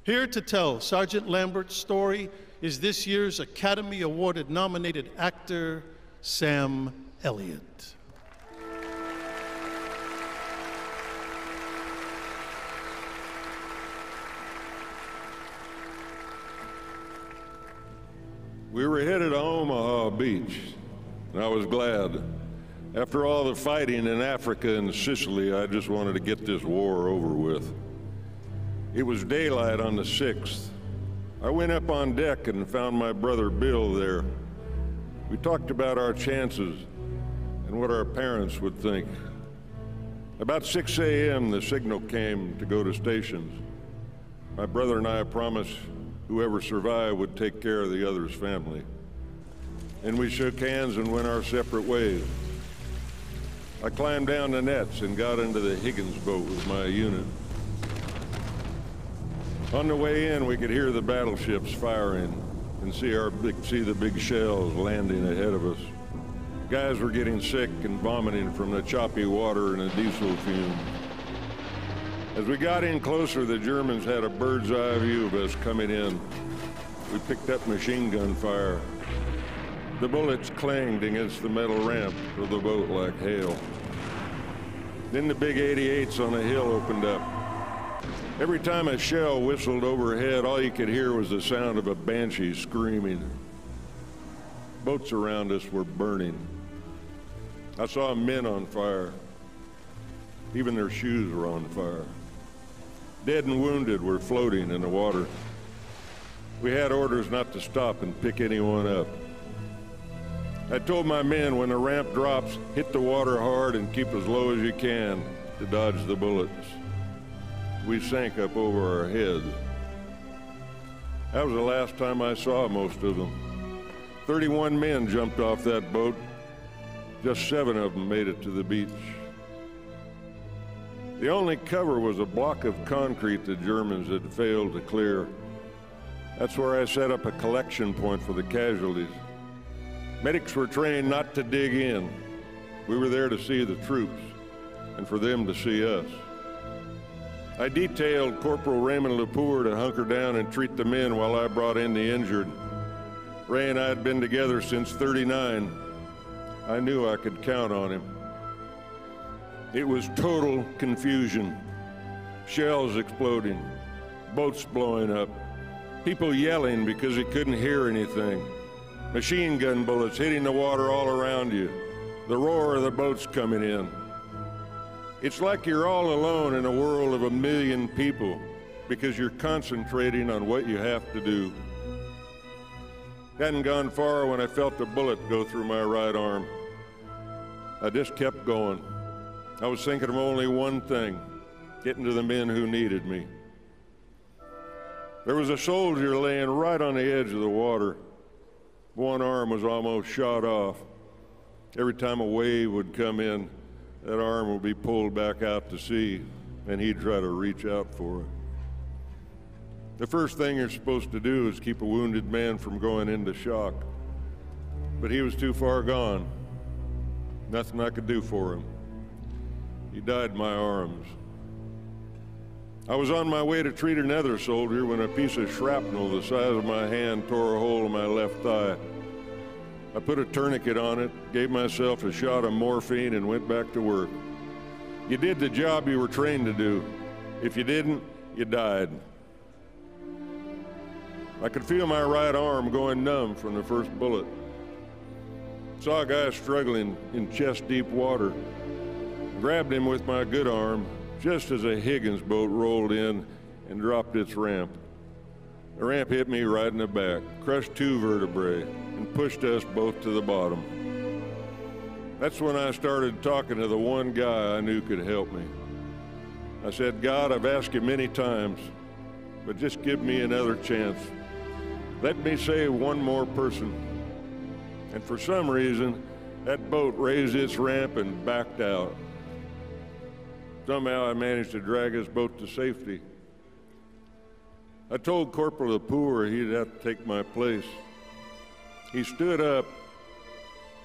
Here to tell Sergeant Lambert's story is this year's Academy Award nominated actor, Sam Elliott. We were headed to Omaha Beach, and I was glad. After all the fighting in Africa and Sicily, I just wanted to get this war over with. It was daylight on the 6th. I went up on deck and found my brother Bill there. We talked about our chances and what our parents would think. About 6 a.m., the signal came to go to stations. My brother and I promised whoever survived would take care of the other's family. And we shook hands and went our separate ways. I climbed down the nets and got into the Higgins boat with my unit. On the way in, we could hear the battleships firing and see the big shells landing ahead of us. Guys were getting sick and vomiting from the choppy water and the diesel fumes. As we got in closer, the Germans had a bird's eye view of us coming in. We picked up machine gun fire. The bullets clanged against the metal ramp of the boat like hail. Then the big 88s on the hill opened up. Every time a shell whistled overhead, all you could hear was the sound of a banshee screaming. Boats around us were burning. I saw men on fire. Even their shoes were on fire. Dead and wounded were floating in the water. We had orders not to stop and pick anyone up. I told my men, when the ramp drops, hit the water hard and keep as low as you can to dodge the bullets. We sank up over our heads. That was the last time I saw most of them. 31 men jumped off that boat. Just 7 of them made it to the beach. The only cover was a block of concrete the Germans had failed to clear. That's where I set up a collection point for the casualties. Medics were trained not to dig in. We were there to see the troops and for them to see us. I detailed Corporal Raymond Lepore to hunker down and treat the men while I brought in the injured. Ray and I had been together since '39. I knew I could count on him. It was total confusion. Shells exploding, boats blowing up, people yelling because they couldn't hear anything, machine gun bullets hitting the water all around you, the roar of the boats coming in. It's like you're all alone in a world of 1 million people because you're concentrating on what you have to do. Hadn't gone far when I felt a bullet go through my right arm. I just kept going. I was thinking of only one thing, getting to the men who needed me. There was a soldier laying right on the edge of the water. One arm was almost shot off. Every time a wave would come in, that arm would be pulled back out to sea, and he'd try to reach out for it. The first thing you're supposed to do is keep a wounded man from going into shock. But he was too far gone. Nothing I could do for him. He died in my arms. I was on my way to treat another soldier when a piece of shrapnel the size of my hand tore a hole in my left thigh. I put a tourniquet on it, gave myself a shot of morphine, and went back to work. You did the job you were trained to do. If you didn't, you died. I could feel my right arm going numb from the first bullet. Saw a guy struggling in chest-deep water. Grabbed him with my good arm just as a Higgins boat rolled in and dropped its ramp. The ramp hit me right in the back, crushed 2 vertebrae, and pushed us both to the bottom. That's when I started talking to the one guy I knew could help me. I said, God, I've asked you many times, but just give me another chance. Let me save one more person. And for some reason, that boat raised its ramp and backed out. Somehow I managed to drag his boat to safety. I told Corporal Lepore he'd have to take my place. He stood up,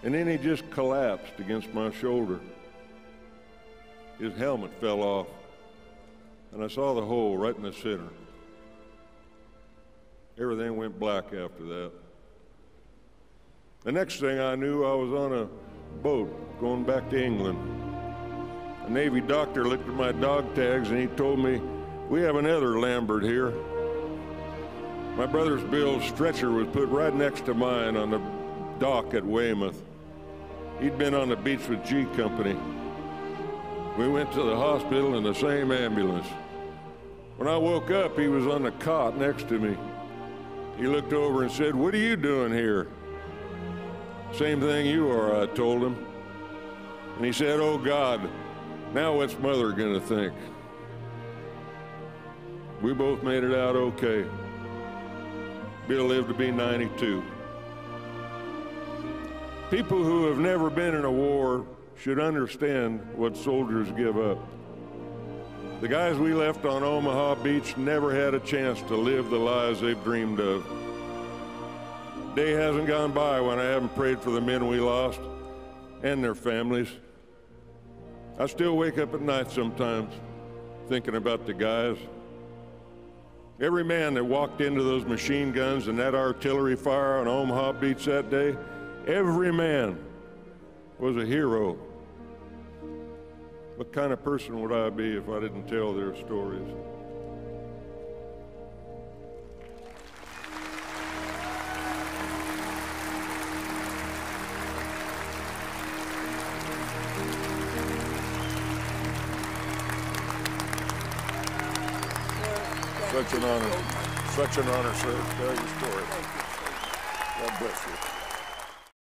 and then he just collapsed against my shoulder. His helmet fell off, and I saw the hole right in the center. Everything went black after that. The next thing I knew, I was on a boat going back to England. A Navy doctor looked at my dog tags and he told me, "We have another Lambert here." My brother's Bill's stretcher was put right next to mine on the dock at Weymouth. He'd been on the beach with G Company. We went to the hospital in the same ambulance. When I woke up, he was on the cot next to me. He looked over and said, "What are you doing here?" "Same thing you are," I told him. And he said, "Oh God, now what's Mother gonna think?" We both made it out okay. Bill lived to be 92. People who have never been in a war should understand what soldiers give up. The guys we left on Omaha Beach never had a chance to live the lives they've dreamed of. Day hasn't gone by when I haven't prayed for the men we lost and their families. I still wake up at night sometimes thinking about the guys. Every man that walked into those machine guns and that artillery fire on Omaha Beach that day, every man was a hero. What kind of person would I be if I didn't tell their stories? Such an honor, sir, to tell your story. God bless you.